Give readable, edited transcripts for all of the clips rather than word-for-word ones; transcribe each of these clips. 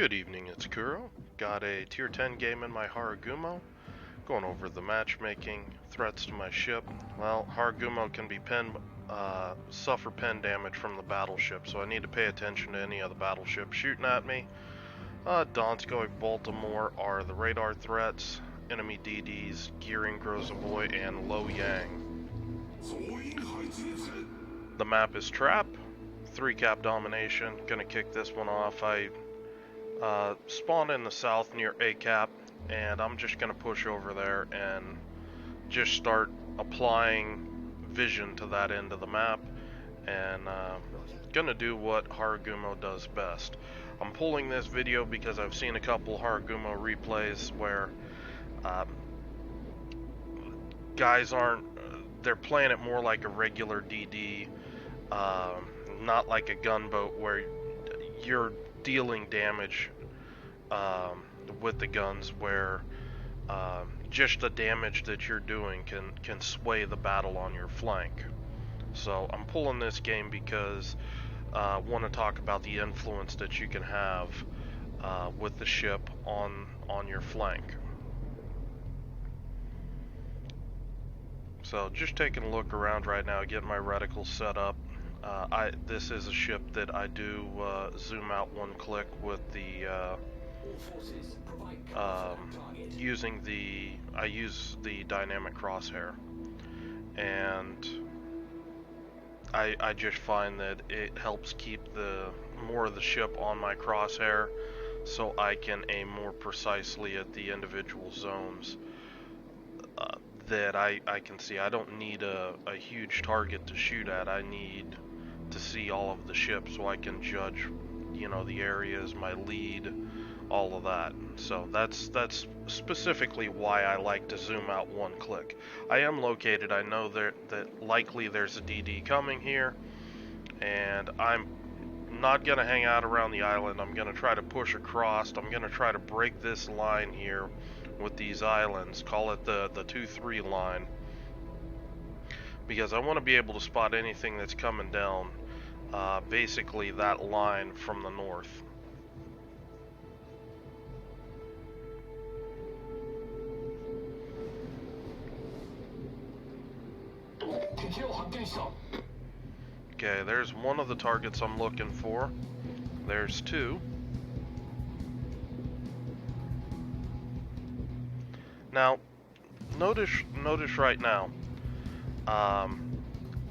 Good evening, it's Kuro. Got a tier 10 game in my Harugumo. Going over the matchmaking, threats to my ship. Well, Harugumo can be suffer pen damage from the battleship, so I need to pay attention to any of the battleships shooting at me. Donskoy, Baltimore are the radar threats. Enemy DDs, Gearing, Grozavoy, and Lo Yang. The map is Trap. 3-cap domination. Gonna kick this one off. I spawned in the south near A-cap, and I'm just gonna push over there and just start applying vision to that end of the map, and gonna do what Harugumo does best. I'm pulling this video because I've seen a couple Harugumo replays where guys they're playing it more like a regular DD, not like a gunboat where you're dealing damage with the guns, where just the damage that you're doing can sway the battle on your flank. So I'm pulling this game because I want to talk about the influence that you can have with the ship on your flank. So just taking a look around right now, getting my reticle set up. This is a ship that I do zoom out one click with the I use the dynamic crosshair, and I just find that it helps keep more of the ship on my crosshair, so I can aim more precisely at the individual zones that I can see. I don't need a huge target to shoot at. I need to see all of the ships so I can judge, the areas, my lead, all of that. So that's specifically why I like to zoom out one click. I am located. I know that likely there's a DD coming here, and I'm not gonna hang out around the island. I'm gonna try to push across. I'm gonna try to break this line here with these islands. Call it the 2-3 line, because I want to be able to spot anything that's coming down basically that line from the north. Okay, there's one of the targets I'm looking for. There's two. Now, notice right now,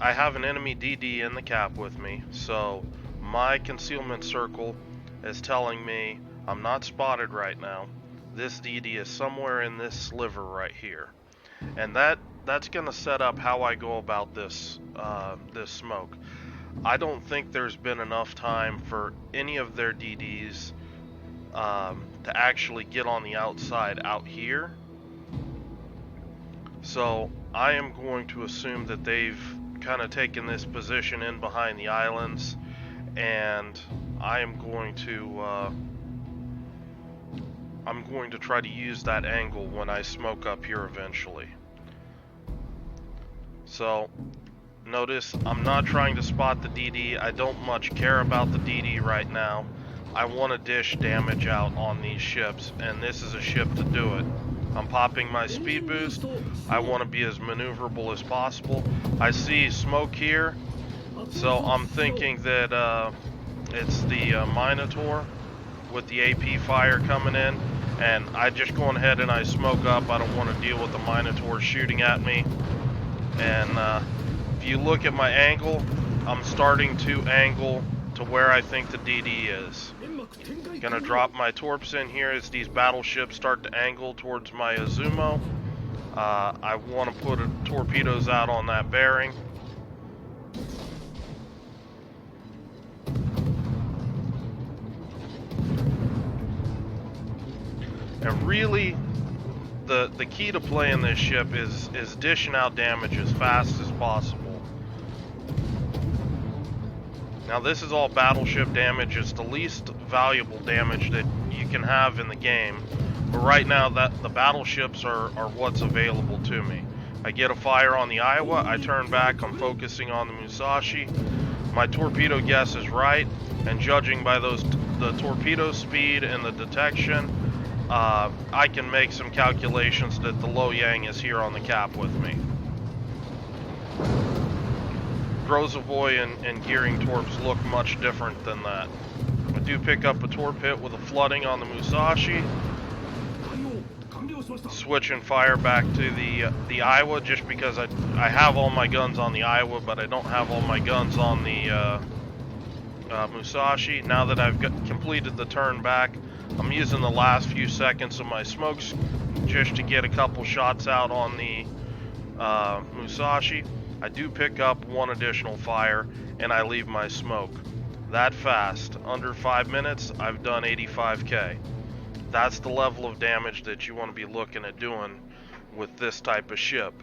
I have an enemy DD in the cap with me, so my concealment circle is telling me I'm not spotted right now. This DD is somewhere in this sliver right here, and that's gonna set up how I go about this smoke. I don't think there's been enough time for any of their DDs to actually get on the outside out here. So I am going to assume that they've kind of taken this position in behind the islands, and I am going to try to use that angle when I smoke up here eventually. So notice I'm not trying to spot the DD. I don't much care about the DD right now. I want to dish damage out on these ships, and this is a ship to do it. I'm popping my speed boost. I want to be as maneuverable as possible. I see smoke here, so I'm thinking that it's the Minotaur with the AP fire coming in, and I just go ahead and I smoke up. I don't want to deal with the Minotaur shooting at me. And if you look at my angle, I'm starting to angle to where I think the DD is. Gonna drop my torps in here as these battleships start to angle towards my Azumo. I want to put torpedoes out on that bearing. And really, the key to playing this ship is dishing out damage as fast as possible. Now this is all battleship damage. It's the least valuable damage that you can have in the game. But right now the battleships are what's available to me. I get a fire on the Iowa, I turn back, I'm focusing on the Musashi. my torpedo guess is right, and judging by the torpedo speed and the detection, I can make some calculations that the low yang is here on the cap with me. Grozavoy and gearing torps look much different than that. I do pick up a torp hit with a flooding on the Musashi. Switch and fire back to the Iowa, just because I have all my guns on the Iowa, but I don't have all my guns on the Musashi. Now that I've completed the turn back, I'm using the last few seconds of my smokes just to get a couple shots out on the Musashi. I do pick up one additional fire, and I leave my smoke. That fast, under 5 minutes, I've done 85k. That's the level of damage that you want to be looking at doing with this type of ship.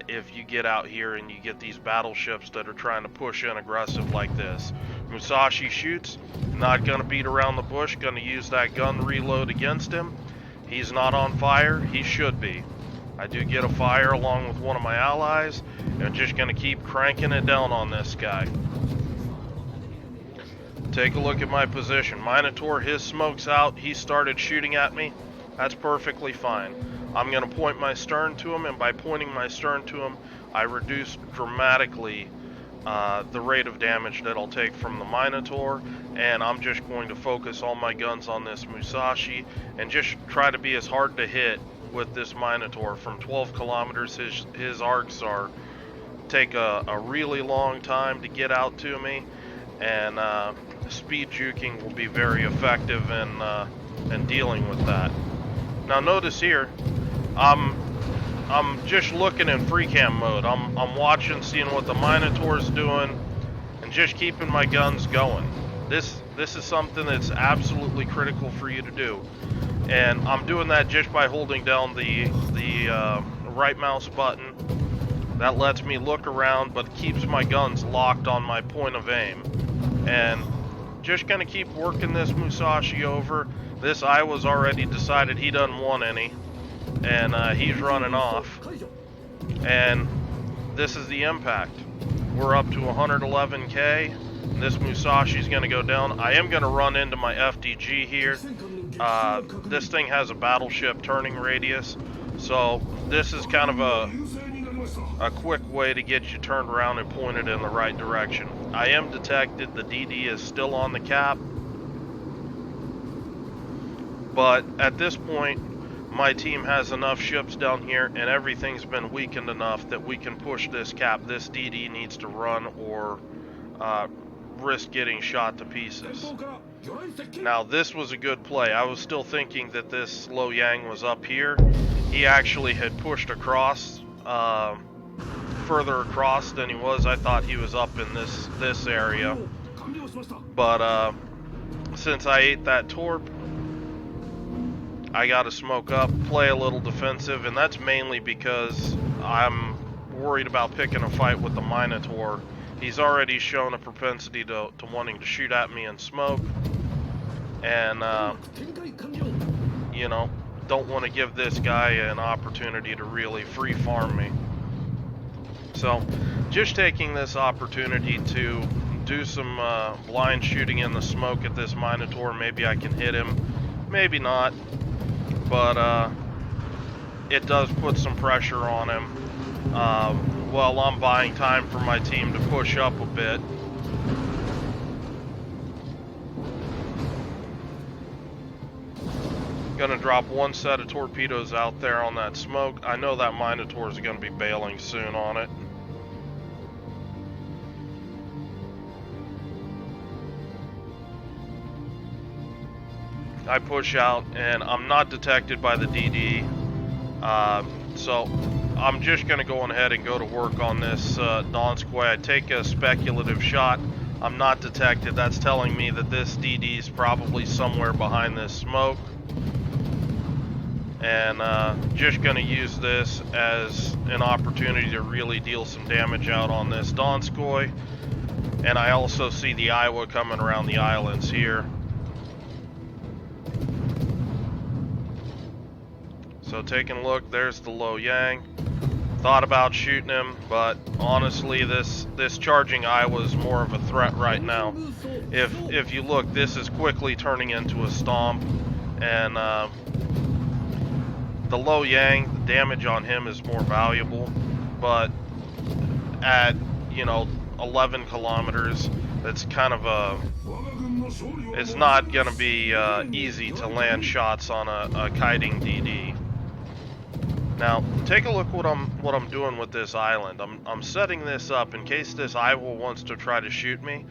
If you get out here and you get these battleships that are trying to push in aggressive like this. Musashi shoots, not going to beat around the bush, going to use that gun reload against him. He's not on fire, he should be. I do get a fire along with one of my allies, and I'm just going to keep cranking it down on this guy. Take a look at my position. Minotaur, his smoke's out. He started shooting at me. That's perfectly fine. I'm going to point my stern to him, and by pointing my stern to him, I reduce dramatically the rate of damage that I'll take from the Minotaur, and I'm just going to focus all my guns on this Musashi and just try to be as hard to hit with this Minotaur. From 12 kilometers, his arcs take a really long time to get out to me, and speed juking will be very effective in dealing with that. Now notice here, I'm just looking in free cam mode. I'm watching, seeing what the Minotaur's doing, and just keeping my guns going. This is something that's absolutely critical for you to do, and I'm doing that just by holding down the right mouse button. That lets me look around, but keeps my guns locked on my point of aim. And just gonna keep working this Musashi over. This Iowa's already decided he doesn't want any, and he's running off. And this is the impact. We're up to 111k. This Musashi's gonna go down. I am gonna run into my FDG here. This thing has a battleship turning radius, so this is kind of a quick way to get you turned around and pointed in the right direction. I am detected. The DD is still on the cap, but at this point my team has enough ships down here and everything's been weakened enough that we can push this cap. This DD needs to run or risk getting shot to pieces. Now this was a good play. I was still thinking that this low yang was up here. He actually had pushed across, further across than he was. I thought he was up in this area, but since I ate that torp, I gotta smoke up, play a little defensive, and that's mainly because I'm worried about picking a fight with the Minotaur. He's already shown a propensity to wanting to shoot at me in smoke, and you know, don't want to give this guy an opportunity to really free farm me. So just taking this opportunity to do some blind shooting in the smoke at this Minotaur. Maybe I can hit him, maybe not, but it does put some pressure on him while I'm buying time for my team to push up a bit. Gonna drop one set of torpedoes out there on that smoke. I know that Minotaur is gonna be bailing soon on it. I push out and I'm not detected by the DD, so I'm just gonna go on ahead and go to work on this Donskoy. I take a speculative shot. I'm not detected. That's telling me that this DD is probably somewhere behind this smoke. And just gonna use this as an opportunity to really deal some damage out on this Donskoy. And I also see the Iowa coming around the islands here. So taking a look, there's the low yang. Thought about shooting him, but honestly, this charging Iowa is more of a threat right now. If you look, this is quickly turning into a stomp, and the low yang, the damage on him is more valuable, but at 11 kilometers, it's kind of it's not gonna be easy to land shots on a kiting DD. Now, take a look what I'm doing with this island. I'm setting this up in case this Iowa wants to try to shoot me.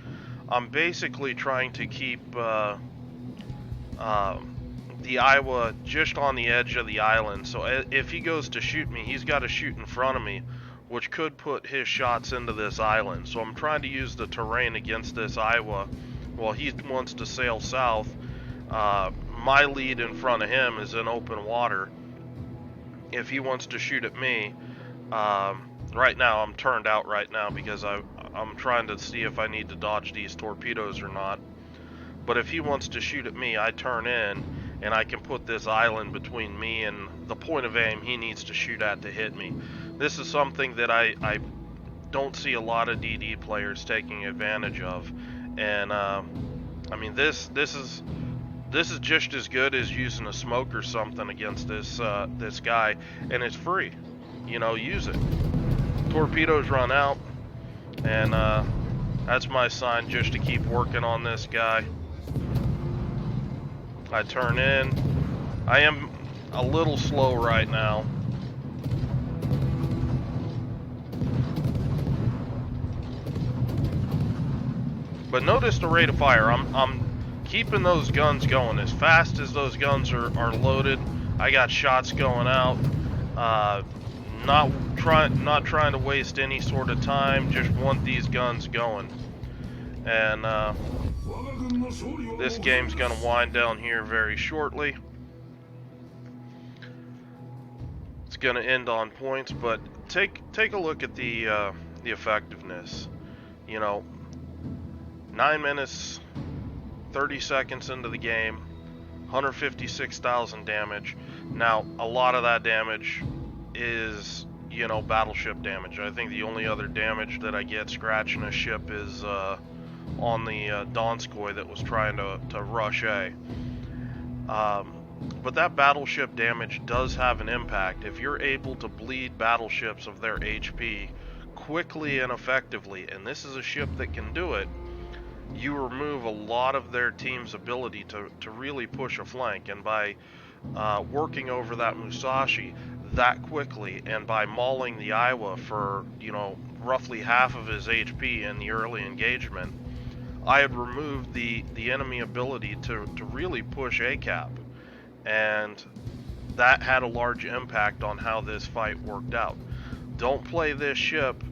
I'm basically trying to keep the Iowa just on the edge of the island. So if he goes to shoot me, he's got to shoot in front of me, which could put his shots into this island. So I'm trying to use the terrain against this Iowa while he wants to sail south. My lead in front of him is in open water. If he wants to shoot at me, right now I'm turned out right now because I'm trying to see if I need to dodge these torpedoes or not. But if he wants to shoot at me, I turn in and I can put this island between me and the point of aim he needs to shoot at to hit me. This is something that I don't see a lot of DD players taking advantage of, and I mean this is just as good as using a smoke or something against this this guy, and it's free. Use it. Torpedoes run out, and that's my sign just to keep working on this guy. I turn in. I am a little slow right now. But notice the rate of fire. I'm keeping those guns going as fast as those guns are loaded. I got shots going out. Not trying to waste any sort of time. Just want these guns going. And this game's gonna wind down here very shortly. It's gonna end on points, but take a look at the effectiveness. 9 minutes, 30 seconds into the game, 156,000 damage. Now, a lot of that damage is, battleship damage. I think the only other damage that I get scratching a ship is on the Donskoy that was trying to rush A. But that battleship damage does have an impact. If you're able to bleed battleships of their HP quickly and effectively, and this is a ship that can do it, you remove a lot of their team's ability to really push a flank. And by working over that Musashi that quickly, and by mauling the Iowa for roughly half of his HP in the early engagement, I had removed the enemy ability to really push ACAP, and that had a large impact on how this fight worked out. Don't play this ship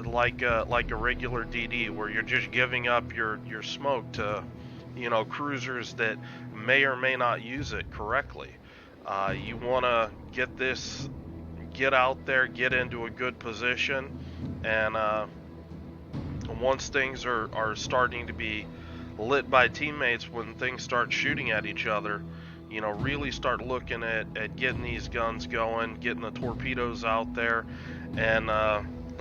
like a regular DD where you're just giving up your smoke to cruisers that may or may not use it correctly. You want to get out there, get into a good position, and once things are starting to be lit by teammates, when things start shooting at each other, really start looking at getting these guns going, getting the torpedoes out there, and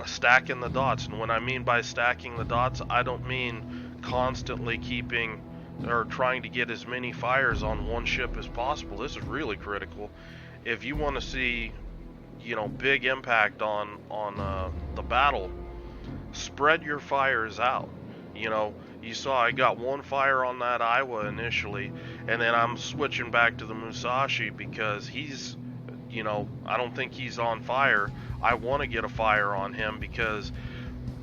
stacking the dots. And when I mean by stacking the dots, I don't mean constantly keeping or trying to get as many fires on one ship as possible. This is really critical. If you want to see, big impact on the battle, spread your fires out. You saw I got one fire on that Iowa initially, and then I'm switching back to the Musashi because he's, I don't think he's on fire. I want to get a fire on him because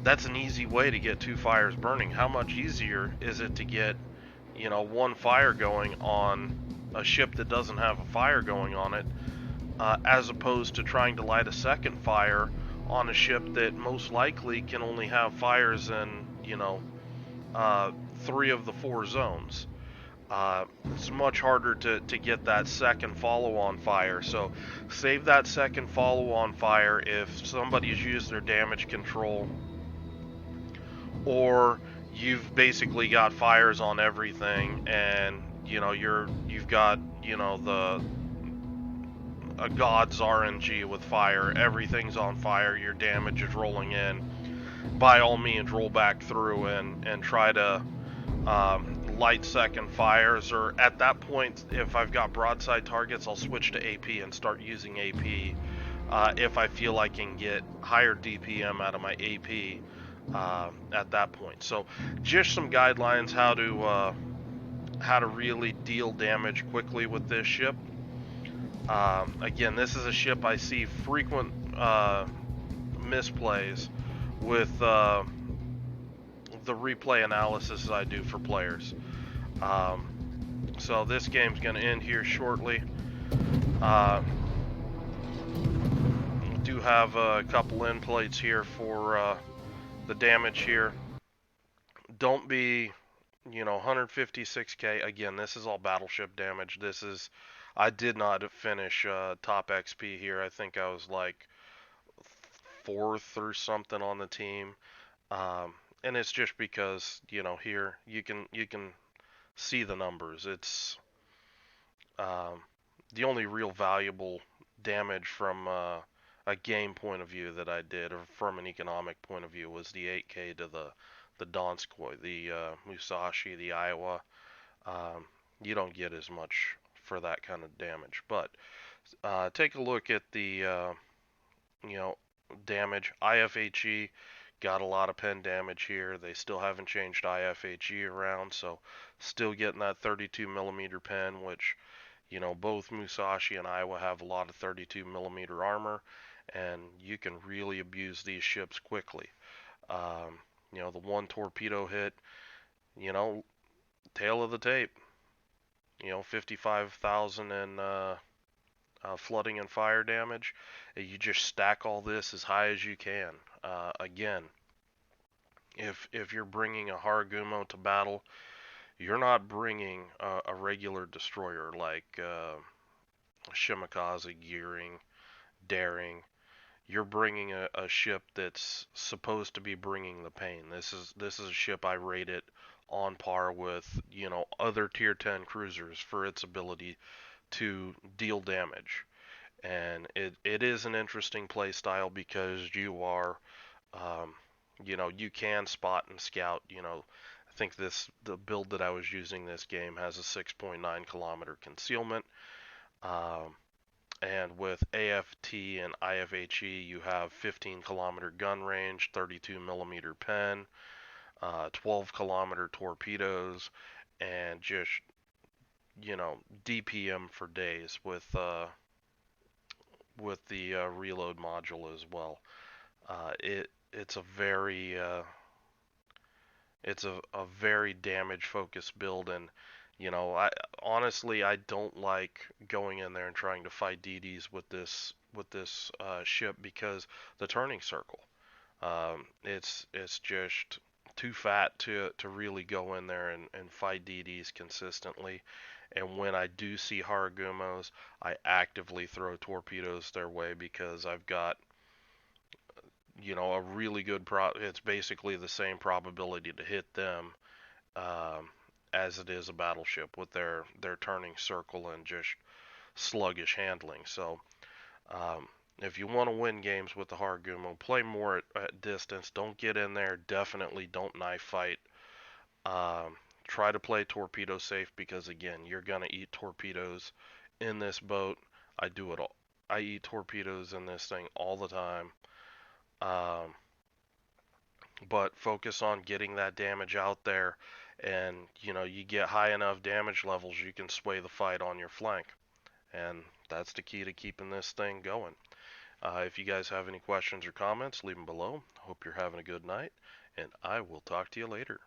that's an easy way to get 2 fires burning. How much easier is it to get, one fire going on a ship that doesn't have a fire going on it, as opposed to trying to light a second fire on a ship that most likely can only have fires in, 3 of the 4 zones. It's much harder to get that second follow-on fire. So save that second follow-on fire if somebody's used their damage control, or you've basically got fires on everything, and you've got the a god's RNG with fire. Everything's on fire. Your damage is rolling in. By all means, roll back through and try to light second fires. Or at that point, if I've got broadside targets, I'll switch to AP and start using AP. If I feel I can get higher DPM out of my AP at that point. So just some guidelines how to really deal damage quickly with this ship. Again, this is a ship I see frequent misplays with the replay analysis I do for players. So this game's going to end here shortly. We do have a couple end plates here for the damage here. Don't be, 156k. Again, this is all battleship damage. I did not finish top XP here. I think I was like fourth or something on the team. And it's just because, here you can see the numbers. It's the only real valuable damage from a game point of view that I did, or from an economic point of view, was the 8k to the Donskoy, the Musashi, the Iowa. You don't get as much for that kind of damage. But take a look at the you know damage. IFHE got a lot of pen damage here. They still haven't changed IFHE around, so still getting that 32 millimeter pen, which both Musashi and Iowa have a lot of 32 millimeter armor, and you can really abuse these ships quickly. The one torpedo hit, tail of the tape. 55,000 in flooding and fire damage. You just stack all this as high as you can. Again, if you're bringing a Harugumo to battle, you're not bringing a regular destroyer like Shimakaze, Gearing, Daring. You're bringing a ship that's supposed to be bringing the pain. This is a ship I rate it on par with other tier 10 cruisers for its ability to deal damage. And it is an interesting play style because you are you can spot and scout. I think the build that I was using this game has a 6.9 kilometer concealment. And with AFT and IFHE, you have 15 kilometer gun range, 32 millimeter pen, 12 kilometer torpedoes, and just DPM for days with the reload module as well. It's a very damage focused build, and I honestly I don't like going in there and trying to fight DDs with this ship because the turning circle. It's just too fat to really go in there and fight DDs consistently. And when I do see Harugumos, I actively throw torpedoes their way because I've got a really good it's basically the same probability to hit them as it is a battleship with their turning circle and just sluggish handling. So if you want to win games with the Harugumo, play more at distance. Don't get in there. Definitely don't knife fight. Try to play torpedo safe because again, you're gonna eat torpedoes in this boat. I do it all. I eat torpedoes in this thing all the time. But focus on getting that damage out there, and you get high enough damage levels, you can sway the fight on your flank, and that's the key to keeping this thing going. If you guys have any questions or comments, leave them below. Hope you're having a good night, and I will talk to you later.